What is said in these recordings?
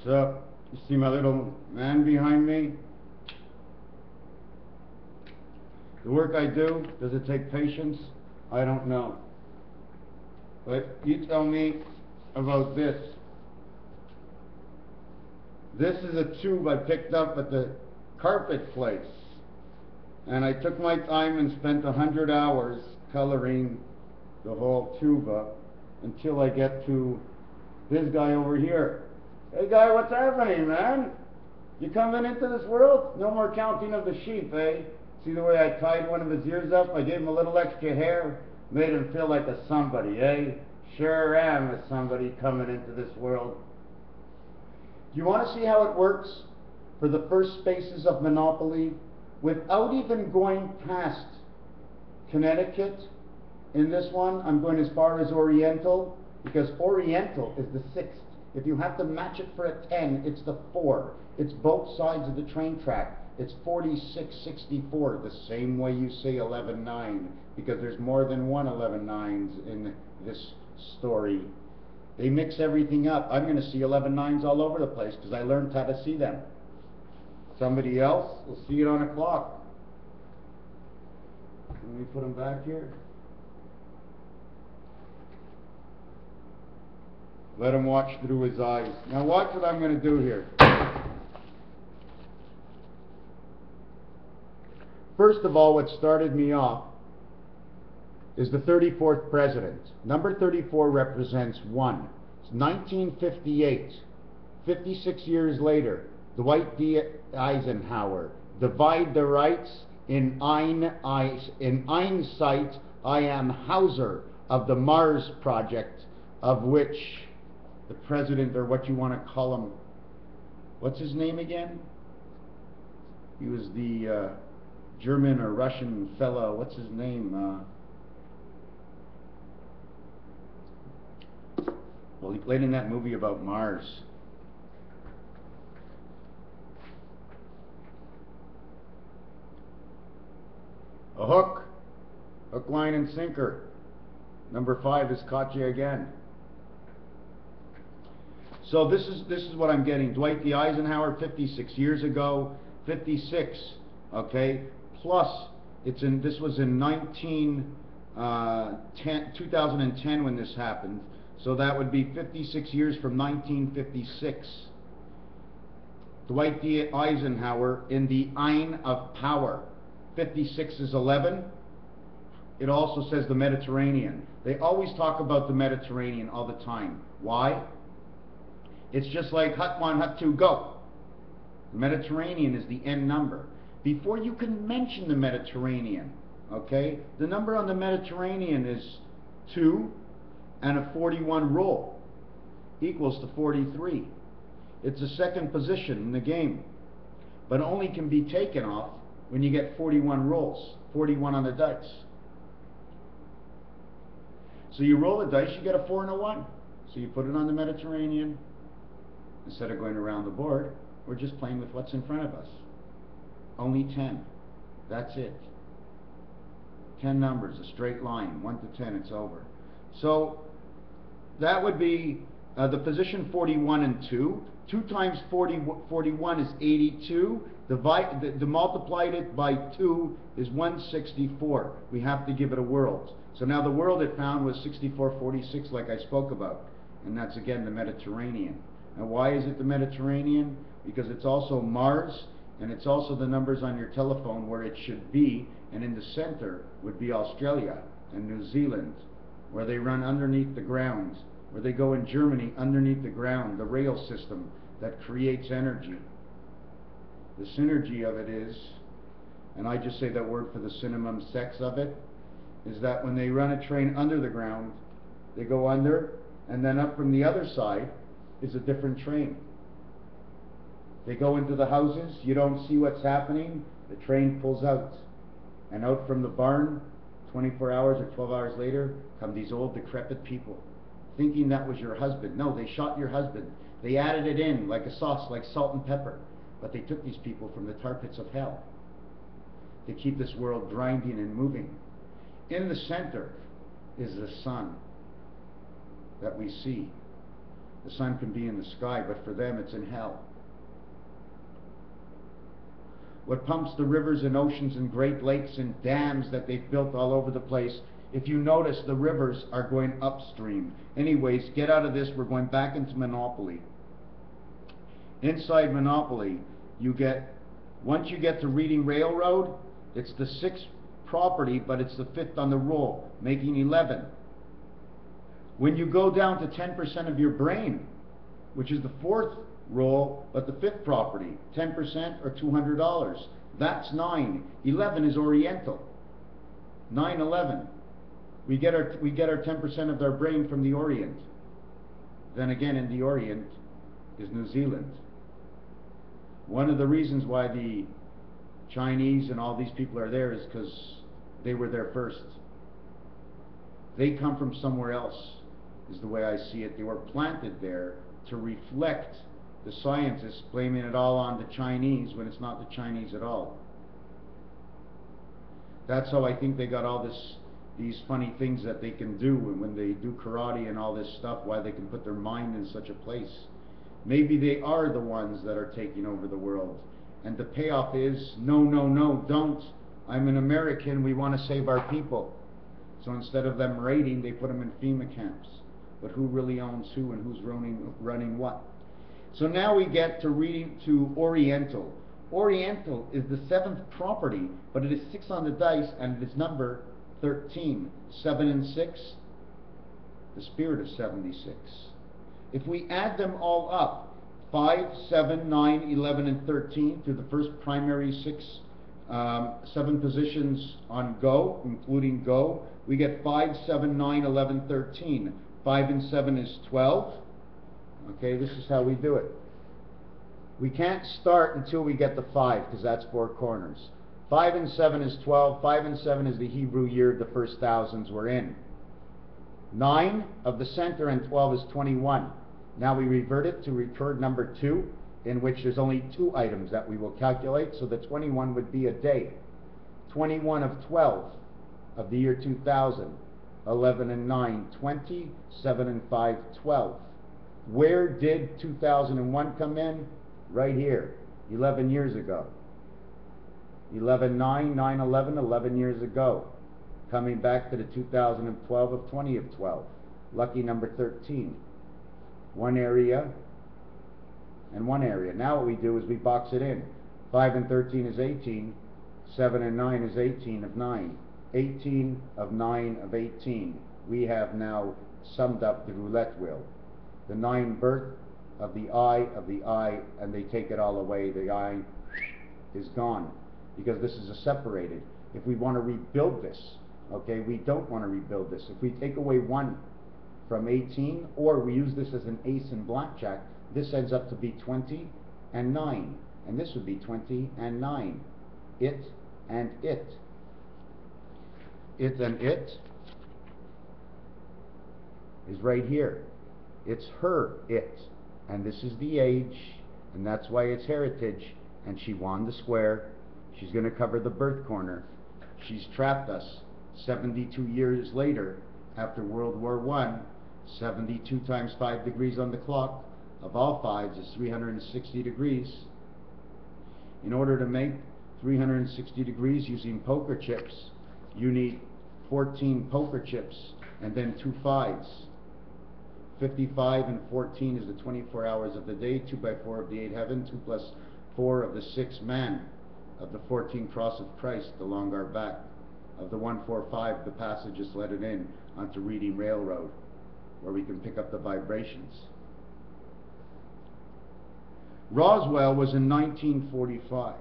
What's up? You see my little man behind me? The work I do, does it take patience? I don't know. But you tell me about this. This is a tube I picked up at the carpet place. And I took my time and spent 100 hours coloring the whole tube up until I get to this guy over here. Hey guy, what's happening, man? You coming into this world? No more counting of the sheep, eh? See the way I tied one of his ears up? I gave him a little extra hair, made him feel like a somebody, eh? Sure am a somebody coming into this world. Do you want to see how it works for the first spaces of Monopoly without even going past Connecticut? In this one, I'm going as far as Oriental, because Oriental is the 6th. If you have to match it for a 10, it's the 4. It's both sides of the train track. It's 4664, the same way you say 11-9, because there's more than one 11-9s in this story. They mix everything up. I'm going to see 11-9s all over the place because I learned how to see them. Somebody else will see it on a clock. Let me put them back here. Let him watch through his eyes. Now watch what I'm going to do here. First of all, what started me off is the 34th president. Number 34 represents 1. It's 1958. 56 years later, Dwight D. Eisenhower. Divide the rights in Einsight. I am Hauser of the Mars Project, of which the president, or what you want to call him, what's his name again? He was the German or Russian fellow. What's his name? Well, he played in that movie about Mars. A hook. Hook, line, and sinker. Number 5 has caught you again. So this is what I'm getting. Dwight D. Eisenhower, 56 years ago. 56, okay? Plus, this was in 2010 when this happened. So that would be 56 years from 1956. Dwight D. Eisenhower in the Ein of Power. 56 is 11. It also says the Mediterranean. They always talk about the Mediterranean all the time. Why? It's just like hut 1, hut 2, go. The Mediterranean is the end number. Before you can mention the Mediterranean, okay, the number on the Mediterranean is 2 and a 41 roll equals to 43. It's the second position in the game, but only can be taken off when you get 41 rolls, 41 on the dice. So you roll the dice, you get a 4 and a 1. So you put it on the Mediterranean. Instead of going around the board, we're just playing with what's in front of us. Only 10. That's it. 10 numbers, a straight line, 1 to 10, it's over. So that would be the position 41 and 2. 2 times 41 is 82. Multiplied it by 2 is 164. We have to give it a world. So now the world it found was 6446, like I spoke about. And that's again the Mediterranean. Now why is it the Mediterranean? Because it's also Mars, and it's also the numbers on your telephone where it should be, and in the center would be Australia and New Zealand, where they run underneath the ground, where they go in Germany underneath the ground, the rail system that creates energy. The synergy of it is, and I just say that word for the cinnamon sex of it, is that when they run a train under the ground, they go under, and then up from the other side is a different train. They go into the houses, you don't see what's happening, the train pulls out. And out from the barn, 24 hours or 12 hours later, come these old decrepit people, thinking that was your husband. No, they shot your husband. They added it in like a sauce, like salt and pepper. But they took these people from the tar pits of hell to keep this world grinding and moving. In the center is the sun that we see. The sun can be in the sky, but for them it's in hell. What pumps the rivers and oceans and great lakes and dams that they've built all over the place, if you notice, the rivers are going upstream. Anyways, get out of this, we're going back into monopoly. Inside monopoly, once you get to Reading Railroad, it's the 6th property, but it's the 5th on the roll, making 11. When you go down to 10% of your brain, which is the 4th roll, but the 5th property, 10% or $200, that's 9. 11 is Oriental. 9, 11. We get our 10% of our brain from the Orient. Then again, in the Orient is New Zealand. One of the reasons why the Chinese and all these people are there is because they were there first. They come from somewhere else, is the way I see it. They were planted there to reflect the scientists blaming it all on the Chinese when it's not the Chinese at all. That's how I think they got all these funny things that they can do, and when they do karate and all this stuff, why they can put their mind in such a place. Maybe they are the ones that are taking over the world, and the payoff is no, no, no, don't. I'm an American, we want to save our people. So instead of them raiding, they put them in FEMA camps. But who really owns who and who's running what? So now we get to Oriental. Oriental is the 7th property, but it is 6 on the dice, and it is number 13. 7 and 6, the spirit of 76. If we add them all up, 5, 7, 9, 11, and 13, to the first primary 7 positions on Go, including Go, we get 5, 7, 9, 11, 13. 5 and 7 is 12. Okay, this is how we do it. We can't start until we get the 5, because that's 4 corners. 5 and 7 is 12. 5 and 7 is the Hebrew year the first thousands were in. 9 of the center and 12 is 21. Now we revert it to record number 2, in which there's only 2 items that we will calculate, so the 21 would be a day. 21 of 12 of the year 2000. 11 and 9, 20. 7 and 5, 12. Where did 2001 come in? Right here, 11 years ago. 11, 9, 9, 11, 11 years ago. Coming back to the 2012 of 20 of 12. Lucky number 13. One area and one area. Now what we do is we box it in. 5 and 13 is 18. 7 and 9 is 18 of 9. 18 of 9 of 18. We have now summed up the roulette wheel. The 9 birth of the eye, and they take it all away. The eye is gone, because this is a separated. If we want to rebuild this, okay, we don't want to rebuild this. If we take away 1 from 18, or we use this as an ace in blackjack, this ends up to be 20 and 9, and this would be 20 and 9. It and it. It and it is right here. It's her it, and this is the age, and that's why it's heritage, and she won the square. She's going to cover the birth corner. She's trapped us 72 years later after World War I. 72 times 5 degrees on the clock of all 5s is 360 degrees. In order to make 360 degrees using poker chips, you need 14 poker chips and then 2 5s. 55 and 14 is the 24 hours of the day. 2 by 4 of the 8 heaven. 2 plus 4 of the 6 man of the 14 cross of Christ along our back. Of the 145, the passages let it in onto Reading Railroad, where we can pick up the vibrations. Roswell was in 1945.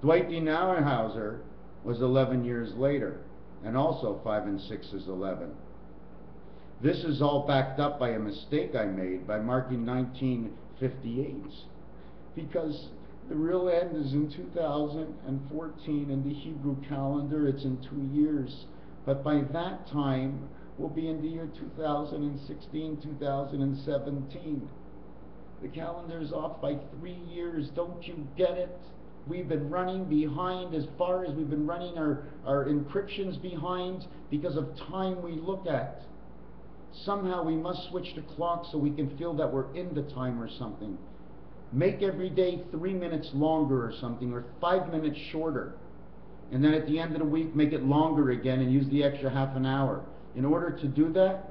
Dwight D. Nauerhauser was 11 years later, and also 5 and 6 is 11. This is all backed up by a mistake I made by marking 1958, because the real end is in 2014. In the Hebrew calendar, it's in 2 years. But by that time, we'll be in the year 2016, 2017. The calendar is off by 3 years. Don't you get it? We've been running behind as far as we've been running our encryptions behind because of time we look at. Somehow we must switch the clock so we can feel that we're in the time or something. Make every day 3 minutes longer or something, or 5 minutes shorter. And then at the end of the week, make it longer again and use the extra half an hour. In order to do that,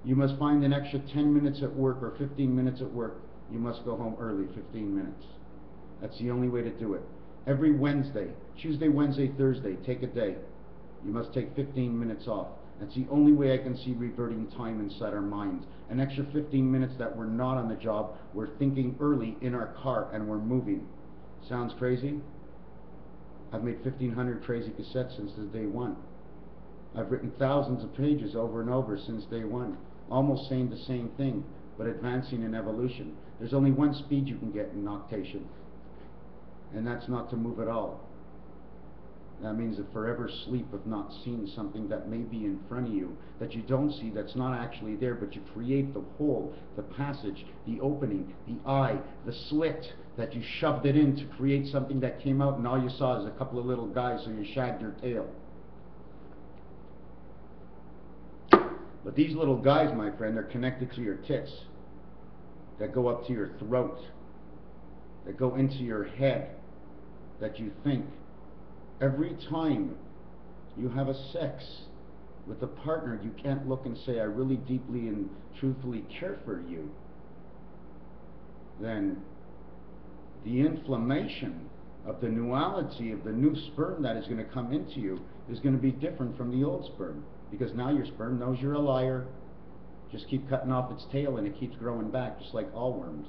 you must find an extra 10 minutes at work or 15 minutes at work. You must go home early, 15 minutes. That's the only way to do it. Every Wednesday, Tuesday, Wednesday, Thursday, take a day. You must take 15 minutes off. That's the only way I can see reverting time inside our minds. An extra 15 minutes that we're not on the job, we're thinking early in our car and we're moving. Sounds crazy? I've made 1,500 crazy cassettes since day one. I've written thousands of pages over and over since day one, almost saying the same thing, but advancing in evolution. There's only one speed you can get in noctation, and that's not to move at all. That means a forever sleep of not seeing something that may be in front of you, that you don't see, that's not actually there, but you create the hole, the passage, the opening, the eye, the slit, that you shoved it in to create something that came out and all you saw is a couple of little guys, so you shagged your tail. But these little guys, my friend, are connected to your tits, that go up to your throat, that go into your head, that you think. Every time you have a sex with a partner, you can't look and say, I really deeply and truthfully care for you. Then the inflammation of the nuality of the new sperm that is going to come into you is going to be different from the old sperm. Because now your sperm knows you're a liar. Just keep cutting off its tail and it keeps growing back, just like all worms.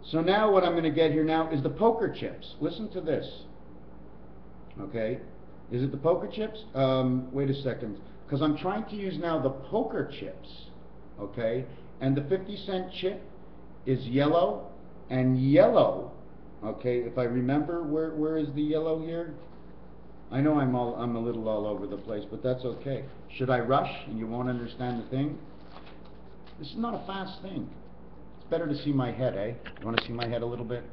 So now what I'm going to get here now is the poker chips. Listen to this. Okay, is it the poker chips? Wait a second, because I'm trying to use now the poker chips, okay, and the 50-cent chip is yellow, and yellow, okay, if I remember, where is the yellow here? I know I'm a little all over the place, but that's okay. Should I rush and you won't understand the thing? This is not a fast thing. It's better to see my head, eh? You want to see my head a little bit?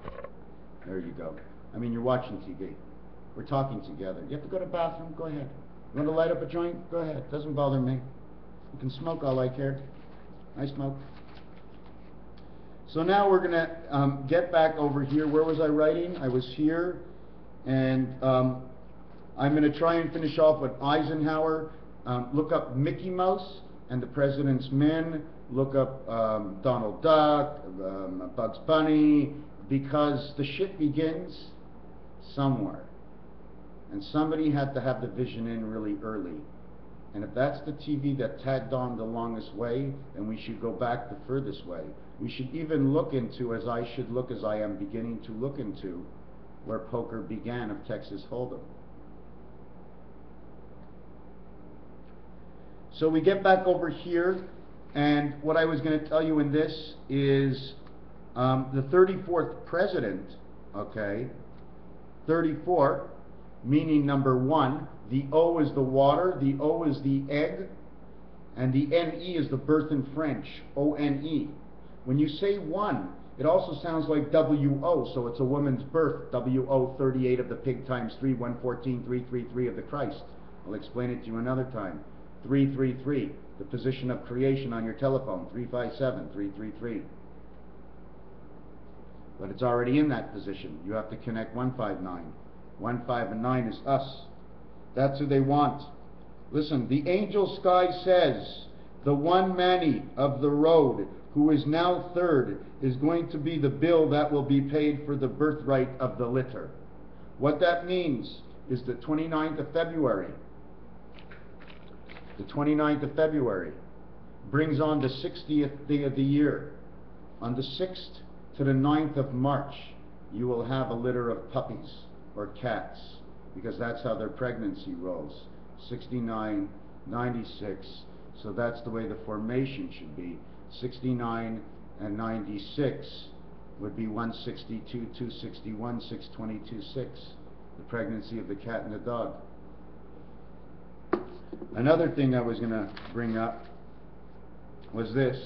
There you go. I mean, you're watching TV. We're talking together. You have to go to the bathroom? Go ahead. You want to light up a joint? Go ahead. Doesn't bother me. You can smoke all I care. I smoke. So now we're going to get back over here. Where was I writing? I was here. And I'm going to try and finish off with Eisenhower. Look up Mickey Mouse and the President's Men. Look up Donald Duck, Bugs Bunny, because the shit begins somewhere. And somebody had to have the vision in really early. And if that's the TV that tagged on the longest way, then we should go back the furthest way. We should even look into, as I should look, as I am beginning to look into, where poker began of Texas Hold'em. So we get back over here, and what I was going to tell you in this is the 34th president, okay, 34, meaning number 1, the O is the water, the O is the egg, and the N-E is the birth in French, O-N-E. When you say 1, it also sounds like W-O, so it's a woman's birth, W-O 38 of the pig times 3, 114, 333 of the Christ. I'll explain it to you another time. 333, the position of creation on your telephone, 357, 333. But it's already in that position. You have to connect 159. 1, 5, and 9 is us. That's who they want. Listen, the angel sky says, the one Manny of the road, who is now third, is going to be the bill that will be paid for the birthright of the litter. What that means is the 29th of February. The 29th of February brings on the 60th day of the year. On the 6th to the 9th of March, you will have a litter of puppies or cats, because that's how their pregnancy rolls. 69, 96, so that's the way the formation should be. 69 and 96 would be 162, 261, 622, 6. The pregnancy of the cat and the dog. Another thing I was going to bring up was this.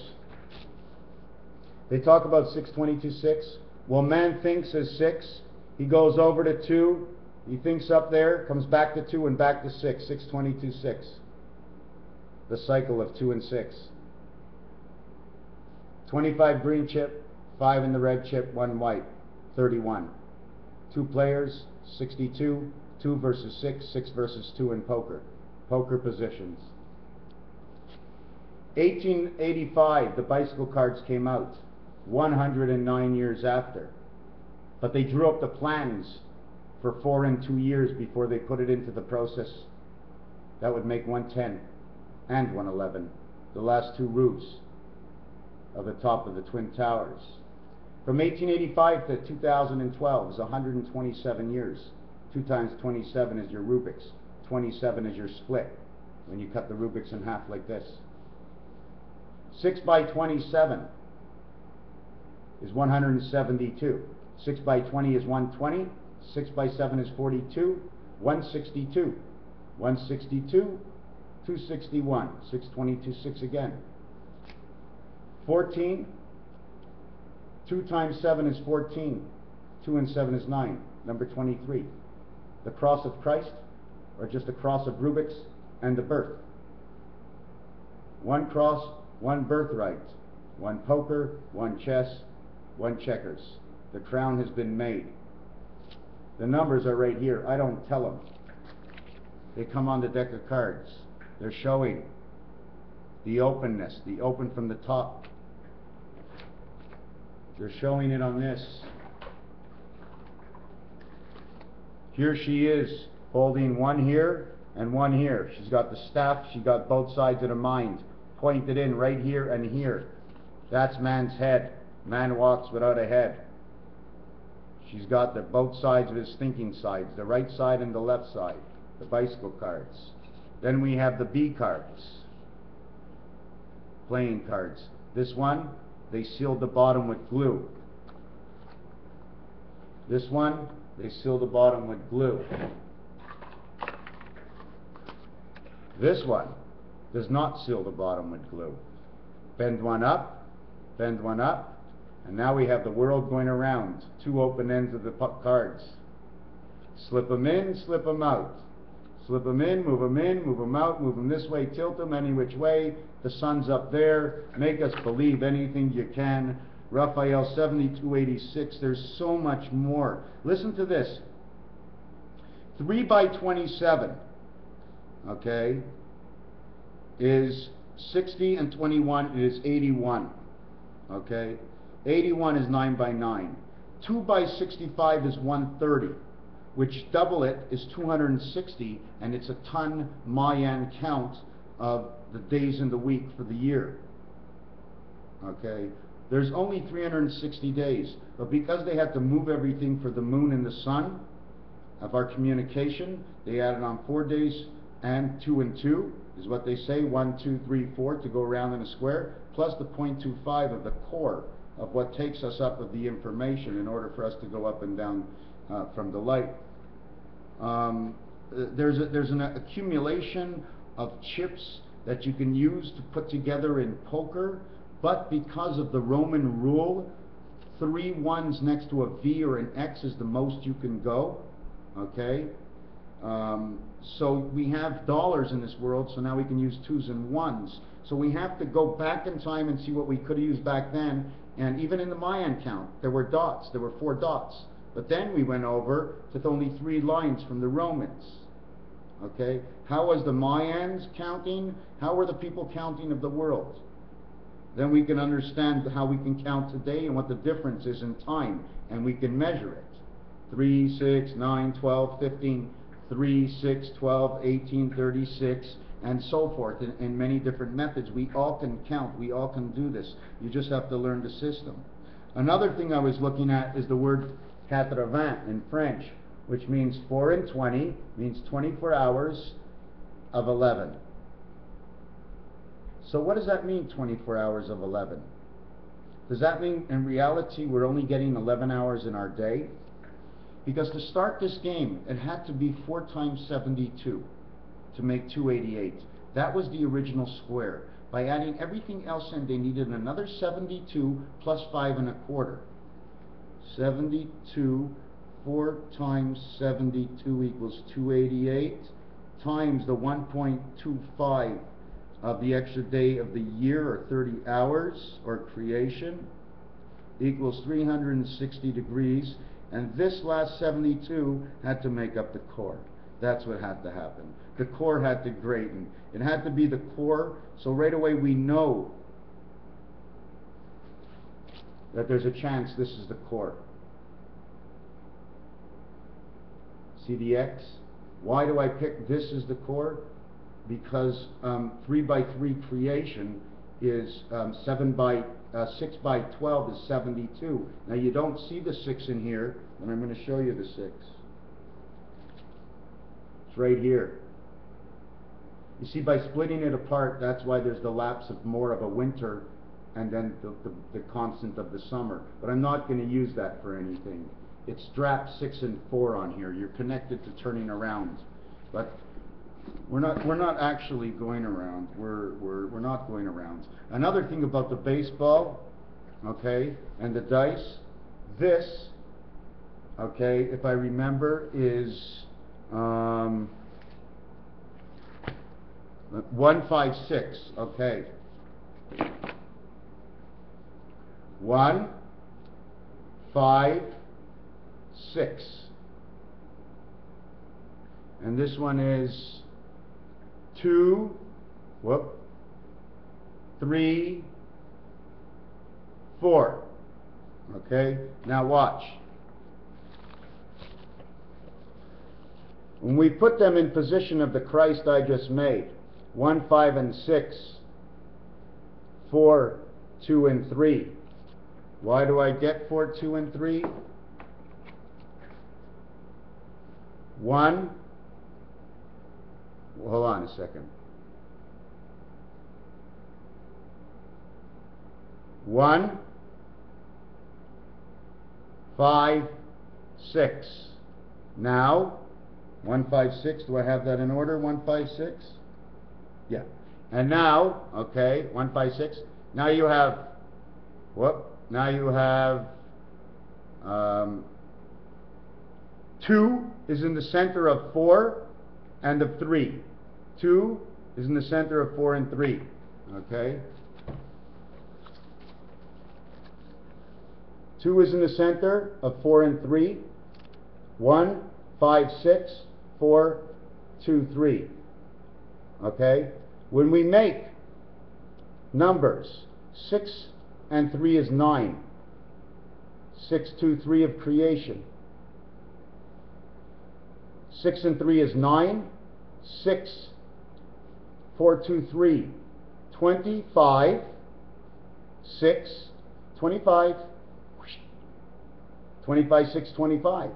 They talk about 622, 6. Well, man thinks as 6. He goes over to 2. He thinks up there, comes back to 2 and back to 6. 622, 6. the cycle of 2 and 6. 25 green chip, 5 in the red chip, 1 white, 31. 2 players, 62, 2 versus 6, 6 versus 2 in poker. Poker positions. 1885, the bicycle cards came out, 109 years after. But they drew up the plans for 4 and 2 years before they put it into the process. That would make 110 and 111, the last 2 roofs of the top of the Twin Towers. From 1885 to 2012 is 127 years. 2 times 27 is your Rubik's. 27 is your split, when you cut the Rubik's in half like this. 6 by 27 is 172. 6 by 20 is 120. 6 by 7 is 42. 162. 162. 261. 622, 6 again. 14. 2 times 7 is 14. 2 and 7 is 9. Number 23. The cross of Christ, or just the cross of Rubik's and the birth. 1 cross, 1 birthright. 1 poker, 1 chess, 1 checkers. The crown has been made. The numbers are right here. I don't tell them. They come on the deck of cards. They're showing the openness, the open from the top. They're showing it on this. Here she is, holding 1 here and 1 here. She's got the staff, she got both sides of the mind pointed in right here and here. That's man's head. Man walks without a head. She's got the both sides of his thinking sides, the right side and the left side, the bicycle cards. Then we have the B cards, playing cards. This one, they sealed the bottom with glue. This one, they seal the bottom with glue. This one does not seal the bottom with glue. Bend one up, and now we have the world going around. 2 open ends of the cards. Slip them in, slip them out. Slip them in, move them out, move them this way, tilt them any which way. The sun's up there. Make us believe anything you can. Raphael 7286, there's so much more. Listen to this. 3 by 27, okay, is 60, and 21 is 81, okay. 81 is 9 by 9. 2 by 65 is 130, which double it is 260, and it's a ton Mayan count of the days in the week for the year, okay. There's only 360 days, but because they had to move everything for the moon and the sun of our communication, they added on 4 days, and 2 and 2 is what they say, 1, 2, 3, 4 to go around in a square, plus the 0.25 of the core of what takes us up with the information in order for us to go up and down from the light. There's an accumulation of chips that you can use to put together in poker, but because of the Roman rule, 3 1s next to a V or an X is the most you can go, okay? So we have dollars in this world, so now we can use 2s and 1s. So we have to go back in time and see what we could have used back then. And even in the Mayan count, there were dots. There were 4 dots. But then we went over to only 3 lines from the Romans. Okay? How was the Mayans counting? How were the people counting of the world? Then we can understand how we can count today and what the difference is in time. And we can measure it. 3, 6, 9, 12, 15, 3, 6, 12, 18, 36, and so forth, in many different methods. We all can count, we all can do this. You just have to learn the system. Another thing I was looking at is the word 80 in French, which means 4 and 20, means 24 hours of 11. So what does that mean, 24 hours of 11? Does that mean in reality we're only getting 11 hours in our day? Because to start this game, it had to be 4 times 72 to make 288. That was the original square. By adding everything else in, they needed another 72 plus 5 1/4. 72, 4 times 72 equals 288, times the 1.25. of the extra day of the year, or 30 hours, or creation, equals 360 degrees, and this last 72 had to make up the core. That's what had to happen. The core had to greaten. It had to be the core, so right away we know that there's a chance this is the core. See the X? Why do I pick this as the core? Because 3 by 3 creation is 6 by 12 is 72. Now you don't see the 6 in here, and I'm going to show you the 6. It's right here. You see, by splitting it apart, that's why there's the lapse of more of a winter and then the constant of the summer. But I'm not going to use that for anything. It's strapped 6 and 4 on here. You're connected to turning around. But we're not actually going around. We're not going around. Another thing about the baseball, okay, and the dice, this, okay, if I remember, is 156. Okay. 1, 5, 6. And this one is 2, 3, 4. Okay? Now watch. When we put them in position of the Christ I just made, 1, 5, and 6, 4, 2, and 3. Why do I get 4, 2, and 3? 1, well, hold on a second. 1, 5, 6. Now, 1, 5, 6. Do I have that in order? 1, 5, 6. Yeah. And now, okay, 1, 5, 6. Now you have, now you have 2 is in the center of 4 and of 3. 2 is in the center of 4 and 3. Okay? 2 is in the center of 4 and 3. 1, 5, 6, 4, 2, 3. Okay? When we make numbers, 6 and 3 is 9. 6, 2, 3 of creation. 6 and 3 is 9. 6, 4, 2, 3. 25. 6, 25. 25, 6, 25.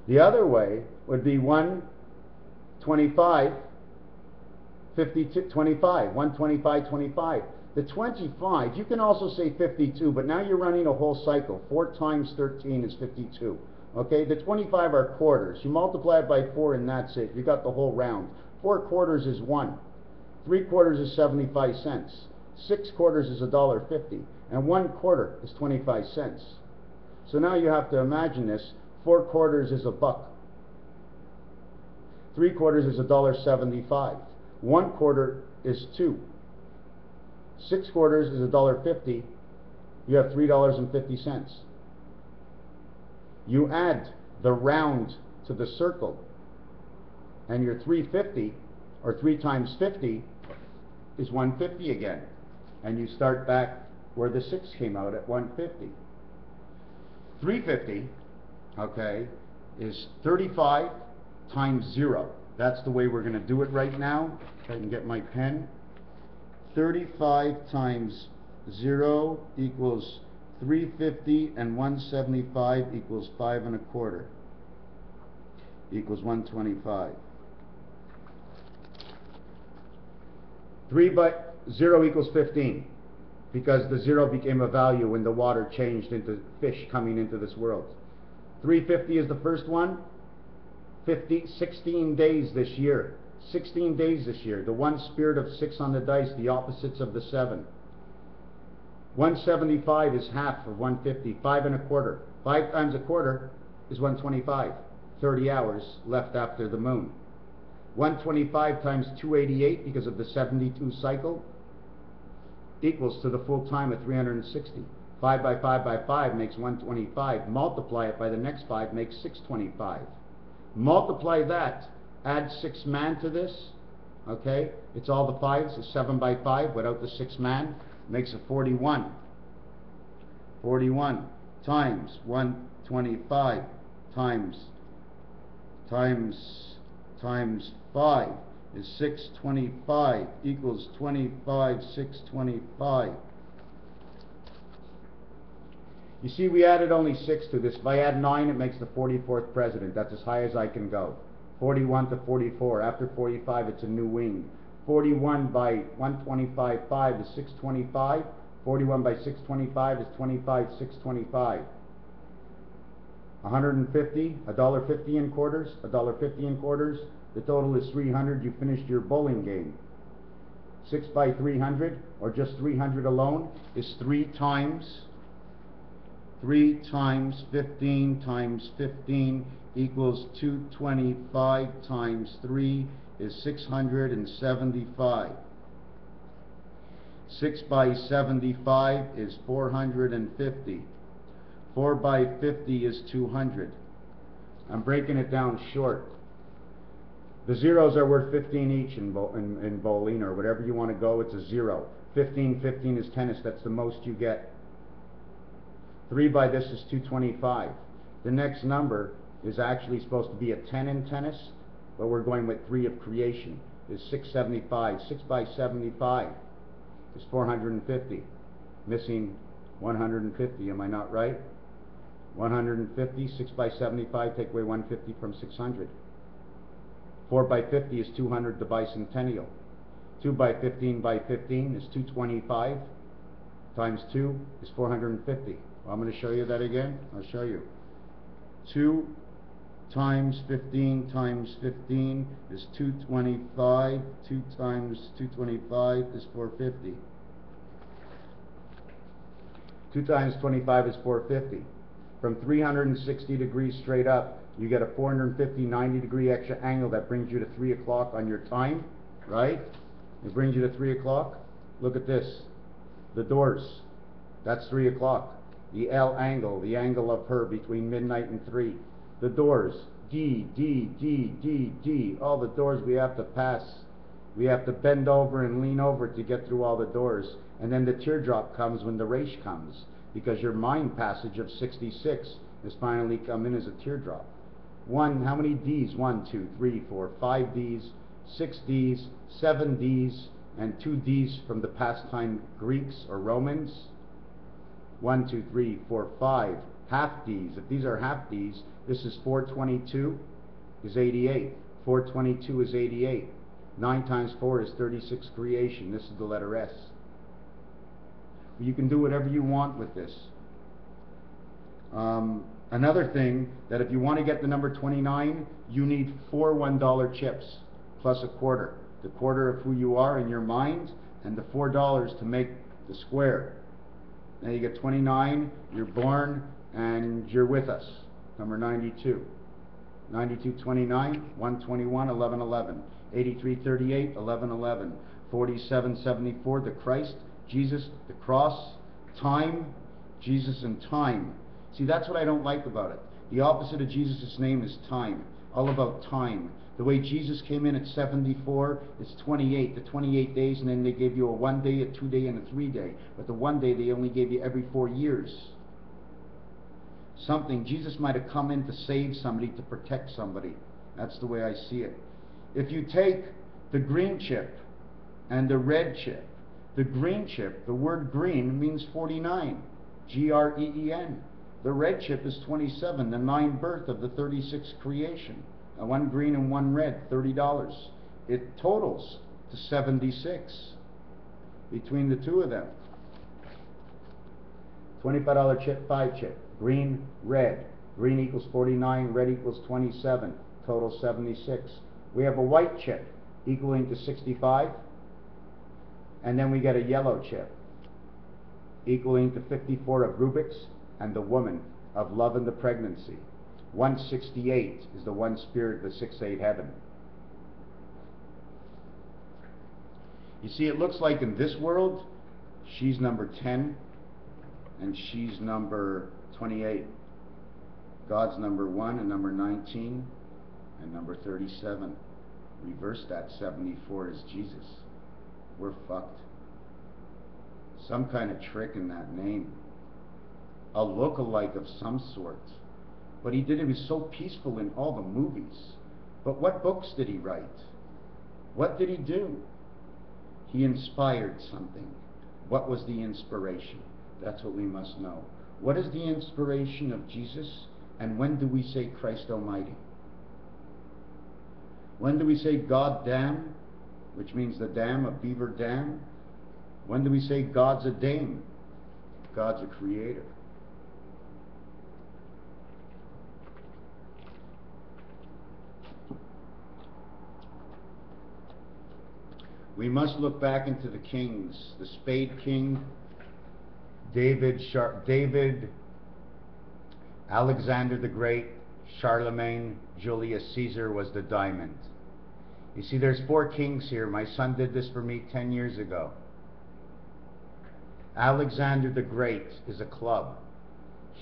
The other way would be 1, 25, 52, 25. 1, 25, 25. The 25, you can also say 52, but now you're running a whole cycle. 4 times 13 is 52. Okay, the 25 are quarters. You multiply it by 4 and that's it. You got the whole round. 4 quarters is 1. 3 quarters is 75 cents. 6 quarters is $1.50. And 1 quarter is 25 cents. So now you have to imagine this. 4 quarters is $1. 3 quarters is $1.75. 1 quarter is 2. 6 quarters is $1.50. You have $3.50. You add the round to the circle, and your 350, or 3 times 50, is 150 again. And you start back where the 6 came out at 150. 350, okay, is 35 times 0. That's the way we're going to do it right now. If I can get my pen. 35 times 0 equals 350, and 175 equals 5 1/4. Equals 125. 3 by 0 equals 15, because the 0 became a value when the water changed into fish coming into this world. 350 is the first one. 16 days this year. 16 days this year. The 1 spirit of 6 on the dice, the opposites of the 7. 175 is half of 150. 5 1/4. 5 times 1/4 is 125. 30 hours left after the moon. 125 times 288, because of the 72 cycle, equals to the full time of 360. 5 by 5 by 5 makes 125. Multiply it by the next 5 makes 625. Multiply that, add 6 man to this, okay? It's all the 5s, it's 7 by 5 without the 6 man, makes a 41. 41 times 125 times 5 is 625 equals 25, 625. You see, we added only 6 to this. If I add 9, it makes the 44th president. That's as high as I can go. 41 to 44. After 45, it's a new wing. 41 by 125, 5 is 625. 41 by 625 is 25, 625. 150, $1.50 in quarters, $1.50 in quarters. The total is 300. You finished your bowling game. 6 by 300, or just 300 alone, is 3 times 15 times 15 equals 225 times 3 is 675. 6 by 75 is 450. 4 by 50 is 200. I'm breaking it down short. The zeros are worth 15 each in bowling, or whatever you want to go, it's a 0. 15 is tennis, that's the most you get. 3 by this is 225. The next number is actually supposed to be a 10 in tennis, but we're going with 3 of creation, is 675. 6 by 75 is 450. Missing 150, am I not right? 150, 6 by 75, take away 150 from 600. 4 by 50 is 200, the bicentennial. 2 by 15 by 15 is 225, times 2 is 450. Well, I'm going to show you that again. I'll show you. 2 times 15 times 15 is 225. 2 times 225 is 450. 2 times 25 is 450. From 360 degrees straight up, you get a 450, 90-degree extra angle that brings you to 3 o'clock on your time, right? It brings you to 3 o'clock. Look at this. The doors. That's 3 o'clock. The L angle, the angle of her between midnight and 3. The doors. D, D, D, D, D. All the doors we have to pass. We have to bend over and lean over to get through all the doors. And then the teardrop comes when the race comes, because your mind passage of 66 has finally come in as a teardrop. How many D's? 1, 2, 3, 4, 5 D's, 6 D's, 7 D's, and 2 D's from the pastime Greeks or Romans. 1, 2, 3, 4, 5 half D's. If these are half D's, this is 422 is 88. 422 is 88. 9 times 4 is 36 creation. This is the letter S. You can do whatever you want with this. Another thing, that if you want to get the number 29, you need 4 $1 chips plus a quarter. The quarter of who you are in your mind, and the $4 to make the square. Now you get 29, you're born, and you're with us. Number 92. 92, 29, 121, 11, 11. 83, 38, 11, 11. 47, 74, the Christ, Jesus, the cross, time, Jesus and time. See, that's what I don't like about it. The opposite of Jesus' name is time. All about time. The way Jesus came in at 74, it's 28. The 28 days, and then they gave you a 1 day, a 2 day, and a 3 day. But the 1 day they only gave you every 4 years. Jesus might have come in to save somebody, to protect somebody. That's the way I see it. If you take the green chip and the red chip, the green chip, the word green means 49. G-R-E-E-N. The red chip is 27, the 9 birth of the 36 creation. 1 green and 1 red, $30. It totals to 76 between the two of them. $25 chip, 5 chip. Green, red. Green equals 49, red equals 27. Total 76. We have a white chip equaling to 65. And then we get a yellow chip equaling to 54 of Rubik's and the woman of love and the pregnancy. 168 is the one spirit, the 6-8 heaven. You see, it looks like in this world, she's number 10 and she's number 28. God's number 1 and number 19 and number 37. Reverse that, 74 is Jesus. We're fucked. Some kind of trick in that name. A look-alike of some sort. But he did, it was so peaceful in all the movies. But what books did he write? What did he do? He inspired something. What was the inspiration? That's what we must know. What is the inspiration of Jesus? And when do we say Christ Almighty? When do we say God damn, which means the dam, a beaver dam? When do we say God's a dame? God's a creator. We must look back into the kings. The Spade King, David, Alexander the Great, Charlemagne, Julius Caesar was the diamond. You see, there's 4 kings here. My son did this for me 10 years ago. Alexander the Great is a club.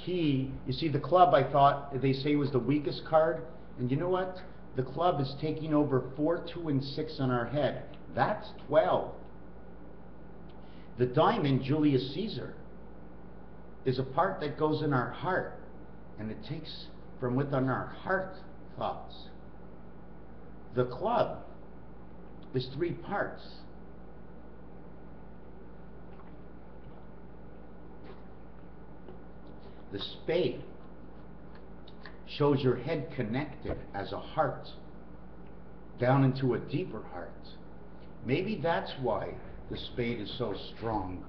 You see, the club, I thought, they say, was the weakest card. And you know what? The club is taking over 4, 2, and 6 on our head. That's 12. The diamond, Julius Caesar, is a part that goes in our heart. And it takes from within our heart thoughts. The club is 3 parts. The spade shows your head connected as a heart down into a deeper heart. Maybe that's why the spade is so strong.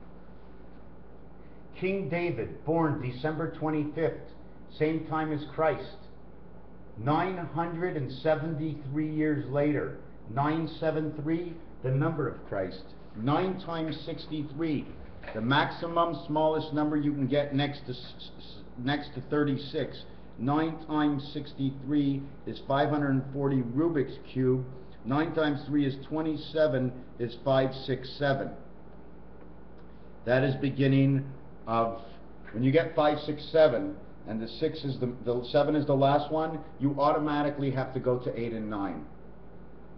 King David, born December 25th, same time as Christ. 973 years later, 973, the number of Christ. 9 times 63, the maximum smallest number you can get next to 36. 9 times 63 is 540 Rubik's Cube. 9 times 3 is 27, is 567. That is beginning of, when you get 567, and the 6 is the 7 is the last one, you automatically have to go to 8 and 9.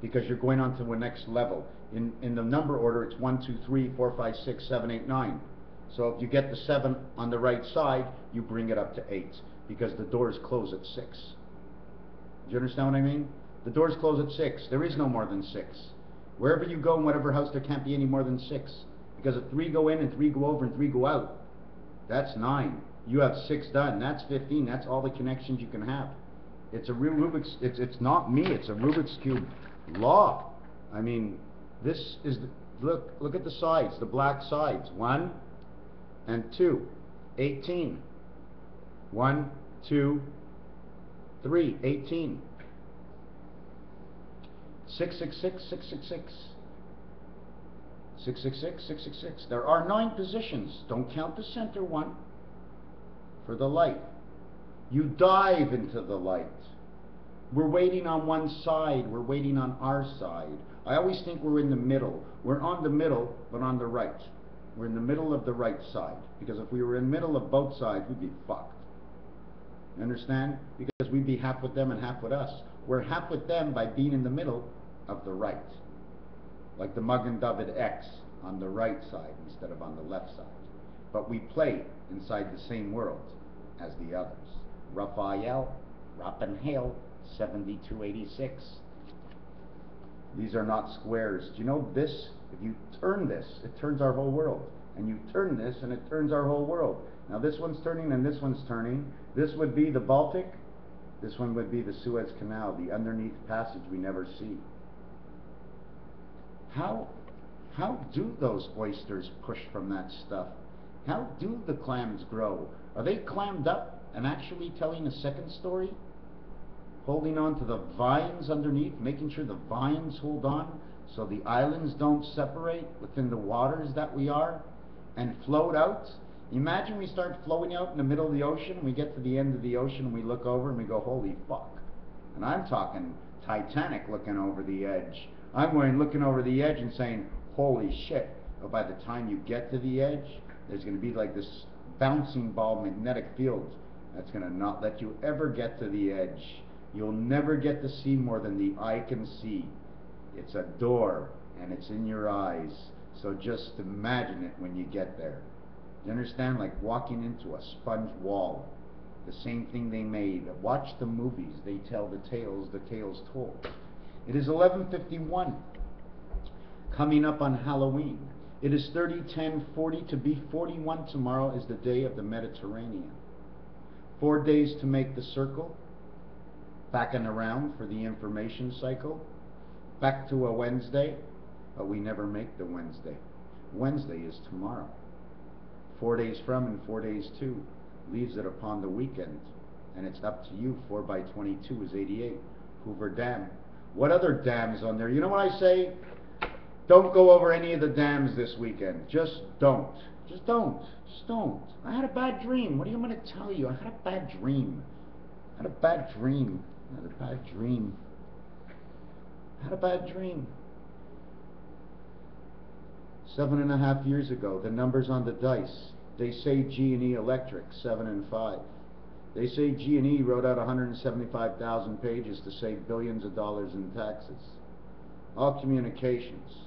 Because you're going on to the next level. In the number order, it's 1, 2, 3, 4, 5, 6, 7, 8, 9. So if you get the 7 on the right side, you bring it up to 8. Because the doors close at 6. Do you understand what I mean? The doors close at 6. There is no more than 6. Wherever you go, in whatever house, there can't be any more than 6. Because if 3 go in and 3 go over and 3 go out, that's 9. You have 6 done. That's 15. That's all the connections you can have. It's a real Rubik's. It's not me. It's a Rubik's Cube law. I mean, this is look at the sides, the black sides. 1 and 2, 18. 1, 2, 3, 18. 666, 666. 666, 666. There are 9 positions. Don't count the center one. For the light. You dive into the light. We're waiting on one side. We're waiting on our side. I always think we're in the middle. We're on the middle, but on the right. We're in the middle of the right side. Because if we were in the middle of both sides, we'd be fucked. You understand? Because we'd be half with them and half with us. We're half with them by being in the middle of the right. Like the Magen David X on the right side instead of on the left side. But we play inside the same world as the others. Raphael, Rappenhale, 7286. These are not squares. Do you know this? If you turn this, it turns our whole world. And you turn this, and it turns our whole world. Now this one's turning, and this one's turning. This would be the Baltic. This one would be the Suez Canal, the underneath passage we never see. How do those oysters push from that stuff? How do the clams grow? Are they clammed up and actually telling a second story? Holding on to the vines underneath, making sure the vines hold on so the islands don't separate within the waters that we are and float out? Imagine we start floating out in the middle of the ocean, we get to the end of the ocean and we look over and we go, holy fuck. And I'm talking Titanic looking over the edge. I'm going looking over the edge and saying, holy shit. But by the time you get to the edge, there's going to be like this bouncing ball magnetic field that's going to not let you ever get to the edge. You'll never get to see more than the eye can see. It's a door, and it's in your eyes. So just imagine it when you get there. You understand? Like walking into a sponge wall. The same thing they made. Watch the movies. They tell the tales told. It is 11:51. Coming up on Halloween. It is 30/10/40. To be 41 tomorrow is the day of the Mediterranean. 4 days to make the circle. Back and around for the information cycle. Back to a Wednesday. But we never make the Wednesday. Wednesday is tomorrow. 4 days from and 4 days to leaves it upon the weekend. And it's up to you. 4 by 22 is 88. Hoover Dam. What other dams on there? You know what I say? Don't go over any of the dams this weekend. Just don't. Just don't. Just don't. I had a bad dream. What do you want me to tell you? I had a bad dream. I had a bad dream. I had a bad dream. I had a bad dream. 7.5 years ago, the numbers on the dice. They say G&E Electric, 7 and 5. They say G&E wrote out 175,000 pages to save billions of dollars in taxes. All communications.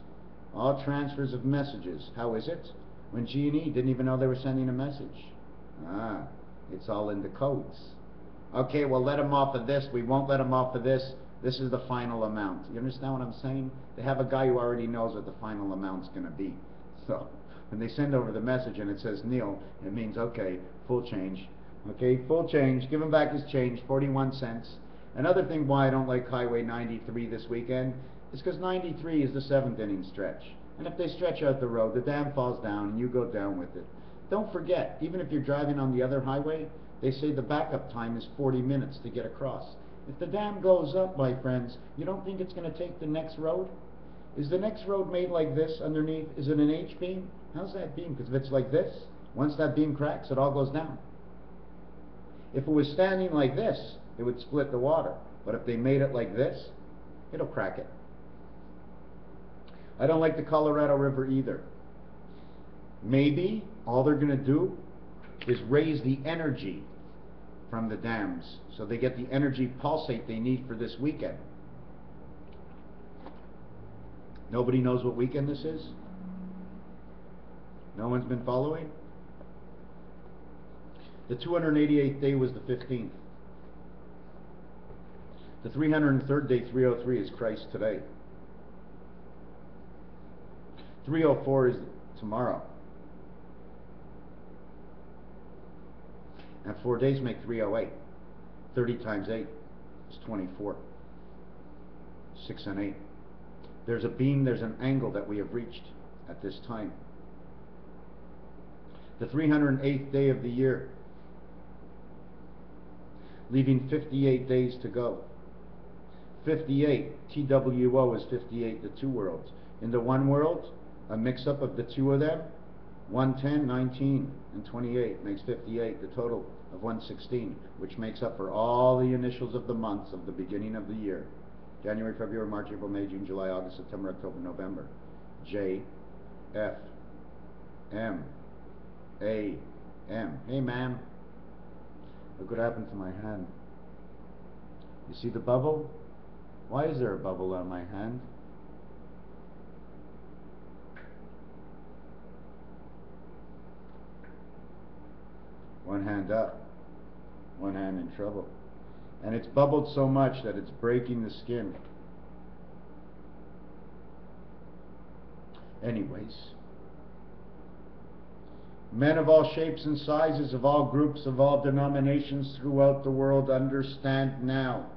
All transfers of messages. How is it? When G&E didn't even know they were sending a message. It's all in the codes. Okay, well, let them off of this. We won't let them off of this. This is the final amount. You understand what I'm saying? They have a guy who already knows what the final amount's going to be. So when they send over the message and it says Neil, it means, okay, full change. Okay, full change. Give him back his change, 41 cents. Another thing why I don't like Highway 93 this weekend is because 93 is the 7th inning stretch. And if they stretch out the road, the dam falls down and you go down with it. Don't forget, even if you're driving on the other highway, they say the backup time is 40 minutes to get across. If the dam goes up, my friends, you don't think it's going to take the next road? Is the next road made like this underneath? Is it an H-beam? How's that beam? Because if it's like this, once that beam cracks, it all goes down. If it was standing like this, it would split the water. But if they made it like this, it'll crack it. I don't like the Colorado River either. Maybe all they're going to do is raise the energy from the dams so they get the energy pulsate they need for this weekend. Nobody knows what weekend this is? No one's been following? The 288th day was the 15th. The 303rd day, 303, is Christ today. 304 is tomorrow. And 4 days make 308. 30 times 8 is 24. 6 and 8. There's a beam, there's an angle that we have reached at this time. The 308th day of the year, leaving 58 days to go. 58, TWO is 58, the two worlds. In the one world, a mix-up of the two of them, 110, 19, and 28 makes 58, the total of 116, which makes up for all the initials of the months of the beginning of the year. January, February, March, April, May, June, July, August, September, October, November. J, F, M, A, M. Hey, ma'am. Look what happened to my hand. You see the bubble? Why is there a bubble on my hand? One hand up, one hand in trouble. And it's bubbled so much that it's breaking the skin. Anyways, men of all shapes and sizes, of all groups, of all denominations throughout the world, understand now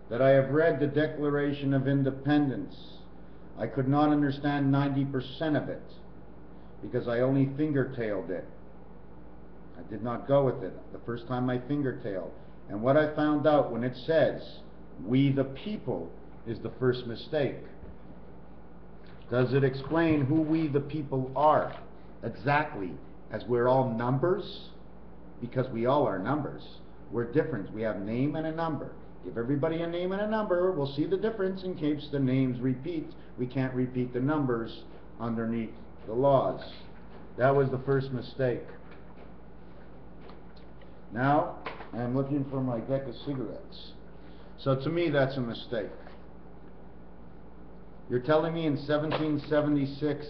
that I have read the Declaration of Independence. I could not understand 90% of it because I only finger-tailed it. I did not go with it the first time I finger-tailed. And what I found out when it says, we the people, is the first mistake. Does it explain who we the people are? Exactly. As we're all numbers, because we all are numbers. We're different. We have name and a number. Give everybody a name and a number. We'll see the difference in case the names repeat. We can't repeat the numbers underneath the laws. That was the first mistake. Now, I'm looking for my deck of cigarettes. So to me, that's a mistake. You're telling me in 1776,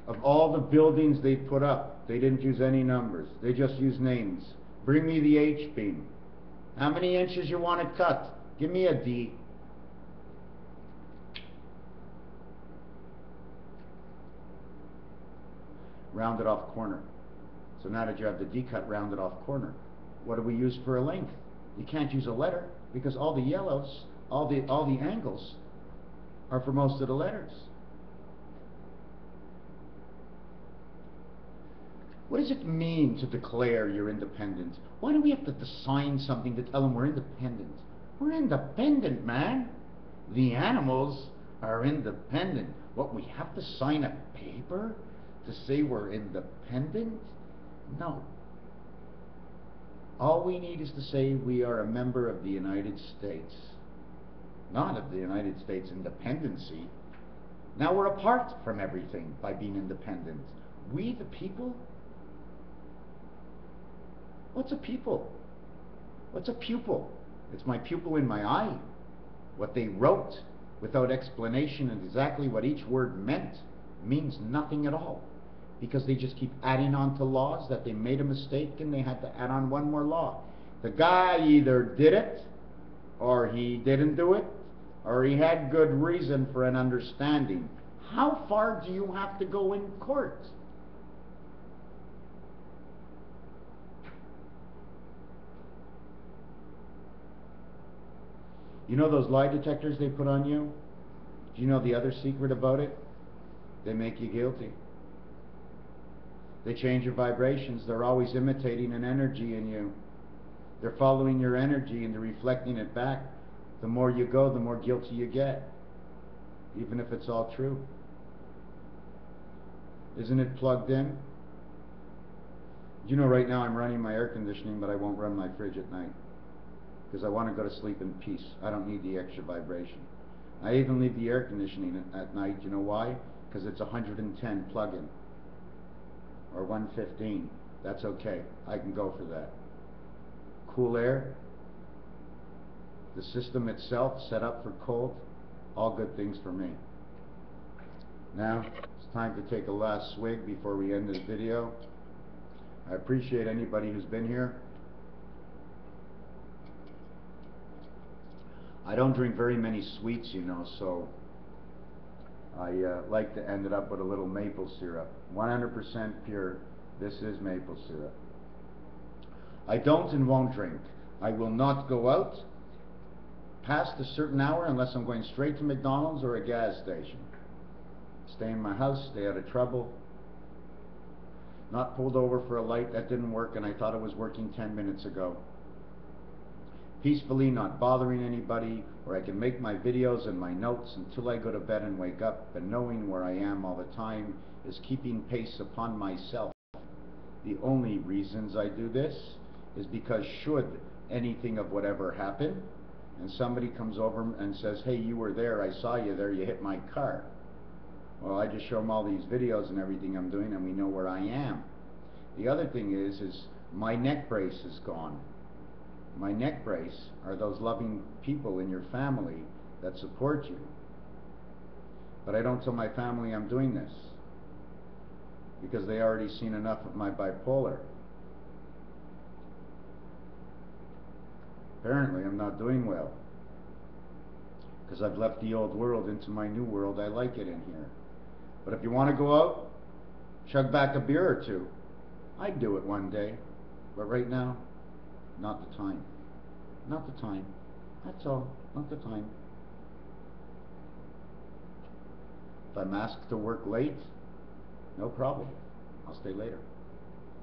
of all the buildings they put up, they didn't use any numbers. They just used names. Bring me the H-beam. How many inches you want it cut? Give me a D. Rounded off corner. So now that you have the D cut rounded off corner, what do we use for a length? You can't use a letter because all the yellows, all the angles are for most of the letters. What does it mean to declare you're independent? Why do we have to sign something to tell them we're independent? We're independent, man. The animals are independent. What, we have to sign a paper to say we're independent? No. All we need is to say we are a member of the United States. Not of the United States independency. Now we're apart from everything by being independent. We the people? What's a people? What's a pupil? It's my pupil in my eye. What they wrote without explanation of exactly what each word meant means nothing at all, because they just keep adding on to laws that they made a mistake and they had to add on one more law. The guy either did it, or he didn't do it, or he had good reason for an understanding. How far do you have to go in court? You know those lie detectors they put on you? Do you know the other secret about it? They make you guilty. They change your vibrations. They're always imitating an energy in you. They're following your energy and they're reflecting it back. The more you go, the more guilty you get, even if it's all true. Isn't it plugged in? You know, right now I'm running my air conditioning, but I won't run my fridge at night because I want to go to sleep in peace. I don't need the extra vibration. I even leave the air conditioning at night. You know why? Because it's 110 plug-in or 115. That's okay. I can go for that. Cool air, the system itself set up for cold, all good things for me. Now it's time to take a last swig before we end this video. I appreciate anybody who's been here. I don't drink very many sweets, you know, so I like to end it up with a little maple syrup. 100% pure. This is maple syrup. I don't and won't drink. I will not go out past a certain hour unless I'm going straight to McDonald's or a gas station. Stay in my house, stay out of trouble. Not pulled over for a light that didn't work and I thought it was working 10 minutes ago. Peacefully, not bothering anybody, where I can make my videos and my notes until I go to bed and wake up, and knowing where I am all the time is keeping pace upon myself. The only reasons I do this is because should anything of whatever happen, and somebody comes over and says, hey, you were there, I saw you there, you hit my car. Well, I just show them all these videos and everything I'm doing, and we know where I am. The other thing is my neck brace is gone. My neck brace are those loving people in your family that support you. But I don't tell my family I'm doing this because they already seen enough of my bipolar. Apparently I'm not doing well because I've left the old world into my new world. I like it in here. But if you want to go out, chug back a beer or two. I'd do it one day. But right now, not the time. Not the time. That's all. Not the time. If I'm asked to work late, no problem. I'll stay later.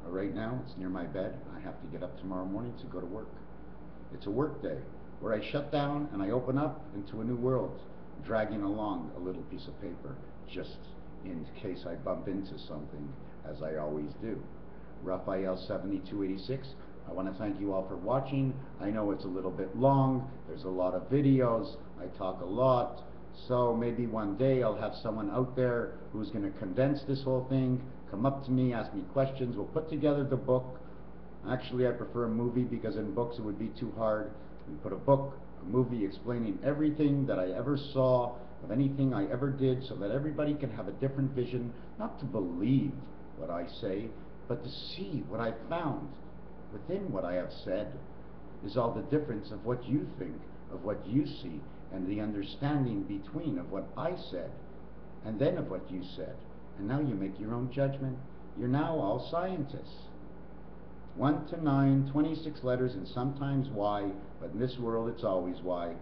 But right now, it's near my bed. I have to get up tomorrow morning to go to work. It's a work day where I shut down and I open up into a new world, dragging along a little piece of paper, just in case I bump into something, as I always do. Raphael 7286, I want to thank you all for watching. I know it's a little bit long. There's a lot of videos. I talk a lot. So maybe one day I'll have someone out there who's going to condense this whole thing, come up to me, ask me questions. We'll put together the book. Actually, I prefer a movie because in books it would be too hard. We put a book, a movie explaining everything that I ever saw, of anything I ever did, so that everybody can have a different vision, not to believe what I say, but to see what I found within what I have said is all the difference of what you think, of what you see, and the understanding between of what I said and then of what you said. And now you make your own judgment. You're now all scientists. 1 to 9, 26 letters, and sometimes Y, but in this world it's always Y.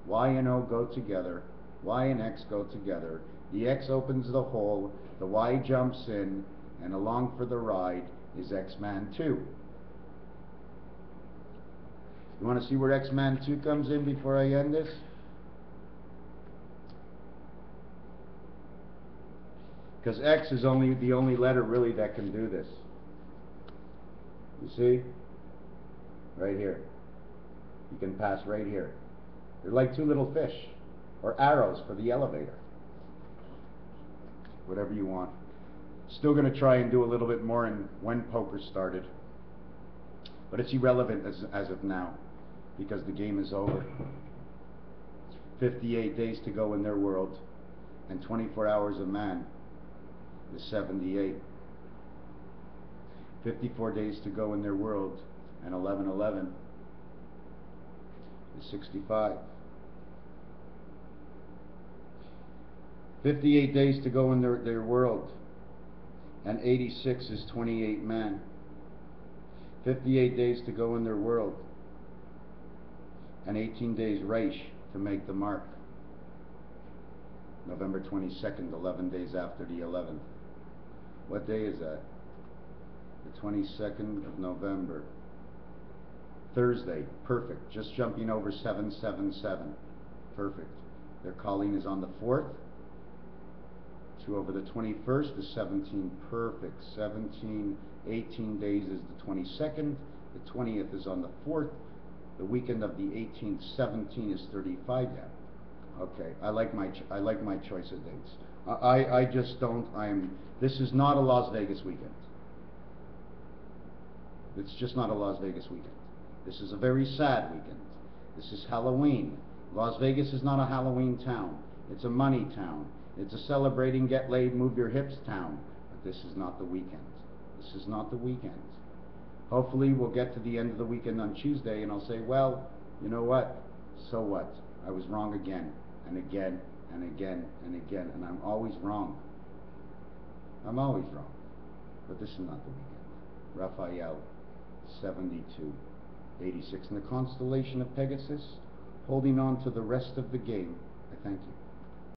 Y and O go together. Y and X go together. The X opens the hole, the Y jumps in, and along for the ride is X-Man 2. You want to see where X-Man 2 comes in before I end this? Because X is the only letter really that can do this. You see? Right here. You can pass right here. They're like two little fish, or arrows for the elevator. Whatever you want. Still going to try and do a little bit more in when poker started. But it's irrelevant as of now, because the game is over. 58 days to go in their world, and 24 hours of man is 78. 54 days to go in their world, and 11/11 is 65. 58 days to go in their world, and 86 is 28 man. 58 days to go in their world, and 18 days Reich to make the mark. November 22nd, 11 days after the 11th. What day is that? The 22nd of November. Thursday. Perfect. Just jumping over 777. Perfect. Their calling is on the 4th. 2 over the 21st is 17. Perfect. 17, 18 days is the 22nd. The 20th is on the 4th. The weekend of the 18th, 17 is 35. Yeah. Okay. I like my choice of dates. I just don't. This is not a Las Vegas weekend. It's just not a Las Vegas weekend. This is a very sad weekend. This is Halloween. Las Vegas is not a Halloween town. It's a money town. It's a celebrating, get laid, move your hips town. But this is not the weekend. This is not the weekend. Hopefully we'll get to the end of the weekend on Tuesday and I'll say, well, you know what? So what? I was wrong again and again and again and again, and I'm always wrong. I'm always wrong. But this is not the weekend. Raphael, 72, 86. In the constellation of Pegasus, holding on to the rest of the game. I thank you.